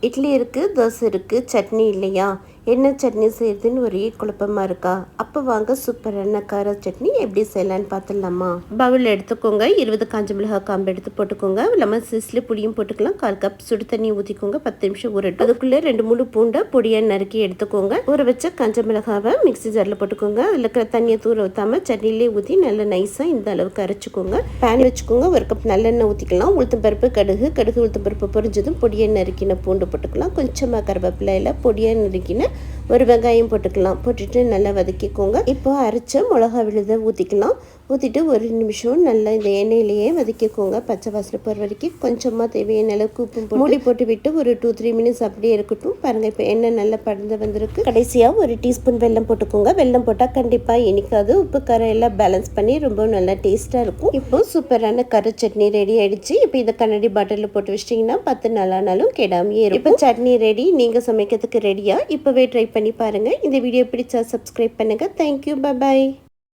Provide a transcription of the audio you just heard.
இட்லி இருக்குது, தோசை இருக்குது, சட்னி இல்லையா? என்ன சட்னி செய்யறதுன்னு ஒரே குழப்பமா இருக்கா? அப்போ வாங்க சூப்பரான கார சட்னி எப்படி செய்யலான்னு பார்த்துடலாமா? பவுல் எடுத்துக்கோங்க. 20 காஞ்ச மிளகாய் காம்பு எடுத்து போட்டுக்கோங்க. லெமன் சைஸ்ல புளியும் போட்டுக்கலாம். 1/4 கப் சுடு தண்ணி ஊற்றிக்கோங்க. 10 நிமிஷம் ஊறட்டும். அதுக்குள்ளே 2-3 பூண்டை பொடியாக நறுக்கி எடுத்துக்கோங்க. ஊற வச்ச காஞ்ச மிளகாவை மிக்ஸி ஜாரில் போட்டுக்கோங்க. அதில் இருக்கிற தண்ணியை தூர ஊற்றாம சட்னிலே ஊற்றி நல்லா நைஸாக இந்த அளவுக்கு அரைச்சிக்கோங்க. பேன் வச்சுக்கோங்க. 1 கப் நல்லெண்ணெய் ஊற்றிக்கலாம். உளுத்தம் பருப்பு, கடுகு உளுத்தம் பருப்பு பொரிஞ்சதும் பொடியை நறுக்கின பூண்டு போட்டுக்கலாம். கொஞ்சமாக கருவேப்பிலையில் பொடியாக நறுக்கின ஒரு வெங்காயம் போட்டுக்கலாம். போட்டுட்டு நல்லா வதக்கிக்கோங்க. இப்போ அரைச்ச மிளகா விழுதை ஊற்றிக்கலாம். ஊற்றிட்டு 1 நிமிஷம் நல்லா இந்த எண்ணெயிலேயே வதக்கிக்கோங்க. பச்சை வாசனை போகிற வரைக்கும் கொஞ்சமாக தேவையான அளவுக்கு உப்பு மூடி போட்டு விட்டு ஒரு 2-3 மினிட்ஸ் அப்படியே இருக்கட்டும். பாருங்கள், இப்போ எண்ணெய் நல்லா படந்து வந்திருக்கு. கடைசியாக 1 டீஸ்பூன் வெல்லம் போட்டுக்கோங்க. வெல்லம் போட்டால் கண்டிப்பாக இனிக்காது. உப்பு காரம் எல்லாம் பேலன்ஸ் பண்ணி ரொம்ப நல்லா டேஸ்ட்டாக இருக்கும். இப்போ சூப்பரான கரு சட்னி ரெடி ஆயிடுச்சு. இப்போ இதை கண்ணாடி பாட்டிலில் போட்டு வச்சிட்டிங்கன்னா 10 நாள் ஆனாலும் கெடாமையே இருக்கும். இப்போ சட்னி ரெடி. நீங்கள் சமைக்கிறதுக்கு ரெடியா? இப்போவே ட்ரை பண்ணி பாருங்கள். இந்த வீடியோ பிடிச்சா சப்ஸ்கிரைப் பண்ணுங்கள். தேங்க்யூ. பை.